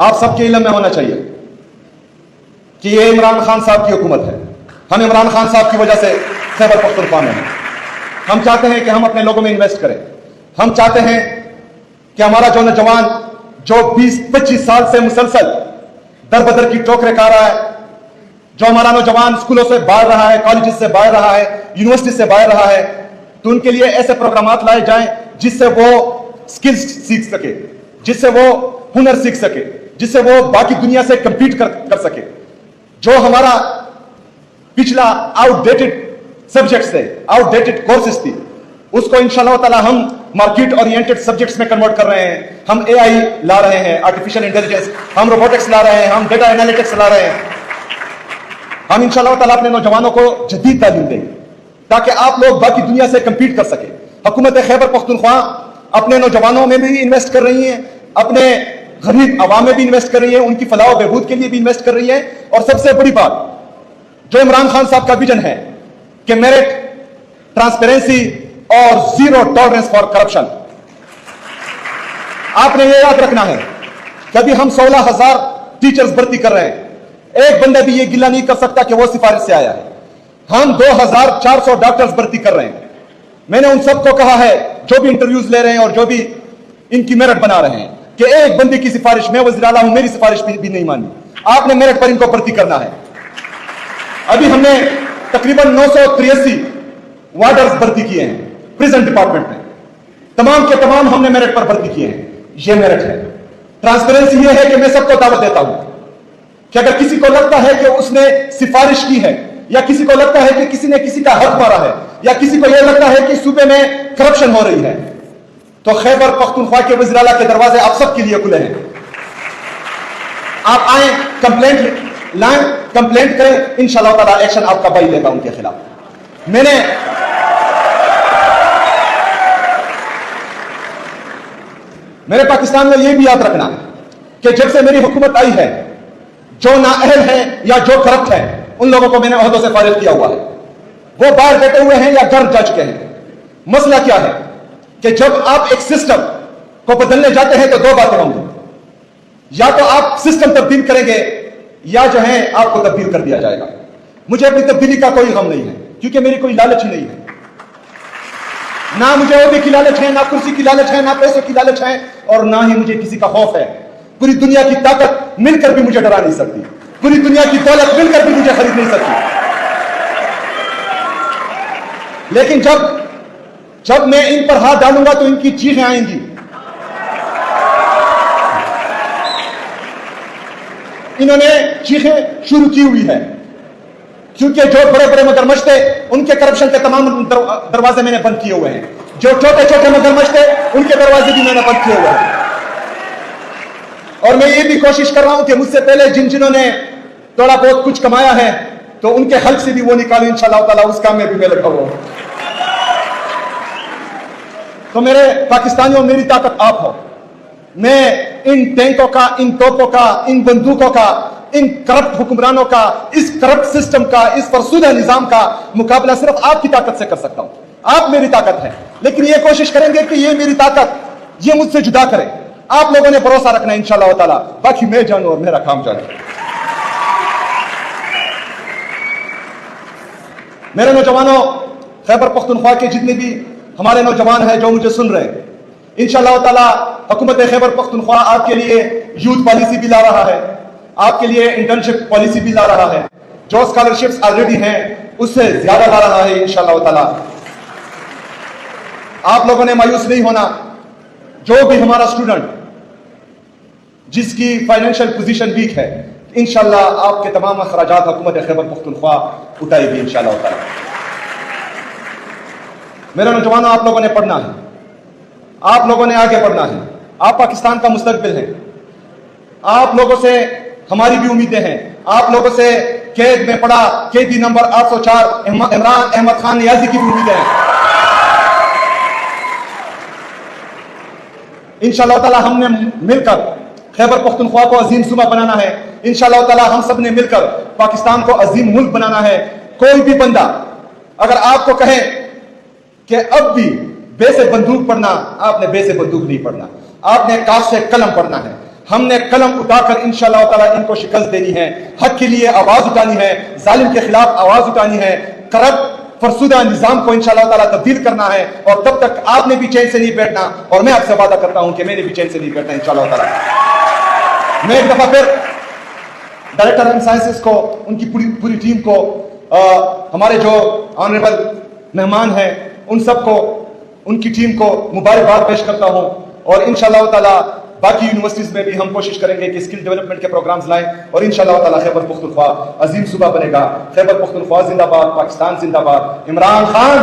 آپ سب کے علم میں ہونا چاہیے کہ یہ عمران خان صاحب کی حکومت ہے. ہم عمران خان صاحب کی وجہ سے خیبر پختونخوا میں ہیں. ہم چاہتے ہیں کہ ہم اپنے لوگوں میں انویسٹ کریں. ہم چاہتے ہیں کہ ہمارا جو نوجوان جو 20-25 سال سے مسلسل در بدر کی ٹوکریں کھا رہا ہے، جو ہمارا نوجوان اسکولوں سے باہر رہا ہے، کالجز سے باہر رہا ہے، یونیورسٹی سے باہر رہا ہے، تو ان کے لیے ایسے پروگرامات لائے جائیں جس سے وہ سکلز سیکھ سکے، جس سے وہ ہنر سیکھ سکے، جس سے وہ باقی دنیا سے کمپیٹ کر سکے. جو ہمارا پچھلا آؤٹ ڈیٹڈ سبجیکٹس تھے، آؤٹ ڈیٹڈ کورسز تھی، اس کو انشاءاللہ تعالی ہم مارکیٹ اورینٹڈ سبجیکٹس میں کنورٹ کر رہے ہیں. ہم اے آئی لا رہے ہیں، آرٹیفیشل انٹیلیجنس، ہم روبوٹکس لا رہے ہیں، ہم ڈیٹا انالیٹکس لا رہے ہیں. ہم انشاءاللہ تعالی اپنے نوجوانوں کو جدید تعلیم دیں گے تاکہ آپ لوگ باقی دنیا سے کمپیٹ کر سکیں. حکومت خیبر پختونخوا اپنے نوجوانوں میں بھی انویسٹ کر رہی ہیں، اپنے غریب عوام میں بھی انویسٹ کر رہی ہیں، ان کی فلاح و بہبود کے لیے بھی انویسٹ کر رہی ہے. اور سب سے بڑی بات جو عمران خان صاحب کا ویژن ہے کہ میرٹ، ٹرانسپیرنسی اور زیرو ٹالرنس فار کرپشن، آپ نے یہ یاد رکھنا ہے کہ ابھی ہم 16,000 ٹیچرز بھرتی کر رہے ہیں. ایک بندہ بھی یہ گلہ نہیں کر سکتا کہ وہ سفارش سے آیا ہے. ہم 2,400 ڈاکٹرز بھرتی کر رہے ہیں. میں نے ان سب کو کہا ہے جو بھی انٹرویوز لے رہے ہیں اور جو بھی ان کی میرٹ بنا رہے ہیں کہ ایک بندے کی سفارش، میں وزیر اعلیٰ ہوں، میری سفارش بھی نہیں مانی، آپ نے میرٹ پر ان کو بھرتی کرنا ہے. ابھی ہم نے تقریباً 983 وارڈرز بھرتی کیے ہیں پریزن ڈپارٹمنٹ میں. تمام کے تمام ہم نے میرٹ پر بھرتی کیے ہیں. یہ میرٹ ہے. ٹرانسپیرنسی یہ ہے کہ میں سب کو دعوت دیتا ہوں کہ اگر کسی کو لگتا ہے کہ اس نے سفارش کی ہے، یا کسی کو لگتا ہے کہ کسی نے کسی کا حق مارا ہے، یا کسی کو یہ لگتا ہے کہ صوبے میں کرپشن ہو رہی ہے، تو خیبر پختونخوا کے وزیر اعلیٰ کے دروازے آپ سب کے لیے کھلے ہیں. آپ آئیں، کمپلینٹ لائیں، کمپلینٹ کریں، انشاءاللہ تعالیٰ ایکشن آپ کا بائی لے گا ان کے خلاف. میرے پاکستان میں یہ بھی یاد رکھنا کہ جب سے میری حکومت آئی ہے، جو نااہل ہیں یا جو کرپٹ ہیں، ان لوگوں کو میں نے عہدوں سے فارغ کیا ہوا ہے. وہ باہر بیٹھے ہوئے ہیں یا گھر جا چکے ہیں. مسئلہ کیا ہے کہ جب آپ ایک سسٹم کو بدلنے جاتے ہیں تو دو باتیں ہوں گی. یا تو آپ سسٹم تبدیل کریں گے یا جو ہے آپ کو تبدیل کر دیا جائے گا. مجھے اپنی تبدیلی کا کوئی غم نہیں ہے کیونکہ میری کوئی لالچ ہی نہیں ہے. نہ مجھے عہدے کی لالچ ہے، نہ کرسی کی لالچ ہے، نہ پیسے کی لالچ ہے، اور نہ ہی مجھے کسی کا خوف ہے. پوری دنیا کی طاقت مل کر بھی مجھے ڈرا نہیں سکتی. پوری دنیا کی دولت مل کر بھی مجھے خرید نہیں سکتی. لیکن جب میں ان پر ہاتھ ڈالوں گا تو ان کی چیخیں آئیں گی. انہوں نے چیخیں شروع کی ہوئی ہے کیونکہ جو بڑے بڑے مگرمچھ تھے ان کے کرپشن کے تمام دروازے میں نے بند کیے ہوئے ہیں. جو چھوٹے چھوٹے مگرمچھ تھے ان کے دروازے بھی میں نے بند کیے ہوئے ہیں. اور میں یہ بھی کوشش کر رہا ہوں کہ مجھ سے پہلے جنہوں نے تھوڑا بہت کچھ کمایا ہے تو ان کے حلق سے بھی وہ نکالوں انشاءاللہ تعالیٰ. اس کام میں بھی میں لگا ہوا ہوں. تو میرے پاکستانیوں، میری طاقت آپ ہو. میں ان ٹینکوں کا، ان توپوں کا، ان بندوقوں کا، ان کرپٹ حکمرانوں کا، اس کرپٹ سسٹم کا، اس فرسودہ نظام کا مقابلہ صرف آپ کی طاقت سے کر سکتا ہوں. آپ میری طاقت ہے، لیکن یہ کوشش کریں گے کہ یہ میری طاقت یہ مجھ سے جدا کرے. آپ لوگوں نے بھروسہ رکھنا ہے انشاءاللہ تعالیٰ. باقی میں جانوں اور میرا کام جانے. میرے نوجوانوں، خیبر پختونخوا کے جتنے بھی ہمارے نوجوان ہیں جو مجھے سن رہے ہیں، انشاءاللہ تعالیٰ حکومت خیبر پختونخوا آپ کے لیے یوتھ پالیسی بھی لا رہا ہے، آپ کے لیے انٹرنشپ پالیسی بھی لا رہا ہے. جو اسکالرشپس آلریڈی ہیں اس سے زیادہ لا رہا ہے انشاءاللہ تعالیٰ. آپ لوگوں نے مایوس نہیں ہونا. جو بھی ہمارا اسٹوڈنٹ جس کی فائنینشیل پوزیشن ویک ہے، انشاءاللہ آپ کے تمام اخراجات حکومت خیبر پختونخوا اٹھائے گی انشاءاللہ تعالیٰ. میرے نوجوانوں، آپ لوگوں نے پڑھنا ہے، آپ لوگوں نے آگے بڑھنا ہے. آپ پاکستان کا مستقبل ہیں. آپ لوگوں سے ہماری بھی امیدیں ہیں. آپ لوگوں سے قید میں پڑا قیدی نمبر 804 عمران احمد خان نیازی کی بھی امیدیں ہیں. انشاءاللہ تعالیٰ ہم نے مل کر خیبر پختونخوا کو عظیم صوبہ بنانا ہے. انشاءاللہ تعالیٰ ہم سب نے مل کر پاکستان کو عظیم ملک بنانا ہے. کوئی بھی بندہ اگر آپ کو کہے کہ اب بھی بے سے بندوق پڑھنا، آپ نے بے سے بندوق نہیں پڑھنا، آپ نے کاف سے قلم پڑھنا ہے. ہم نے قلم اٹھا کر انشاءاللہ تعالی ان کو شکست دینی ہے، حق کے لیے آواز اٹھانی ہے، ظالم کے خلاف آواز اٹھانی ہے، کرپٹ فرسودہ نظام کو انشاءاللہ تعالی تبدیل کرنا ہے، اور تب تک آپ نے بھی چین سے نہیں بیٹھنا، اور میں آپ سے وعدہ کرتا ہوں کہ میں نے بھی چین سے نہیں بیٹھنا انشاءاللہ تعالی۔ میں ایک دفعہ پھر ڈائریکٹر اینڈ سائنسز کو، ان کی پوری ٹیم کو، ہمارے جو آنریبل مہمان ہیں ان سب کو، ان کی ٹیم کو مبارکباد پیش کرتا ہوں، اور انشاءاللہ تعالی باقی یونیورسٹیز میں بھی ہم کوشش کریں گے کہ اسکل ڈیولپمنٹ کے پروگرامز لائیں، اور انشاءاللہ تعالی خیبر پختونخوا عظیم صوبہ بنے گا۔ خیبر پختونخوا زندہ باد، پاکستان زندہ باد، عمران خان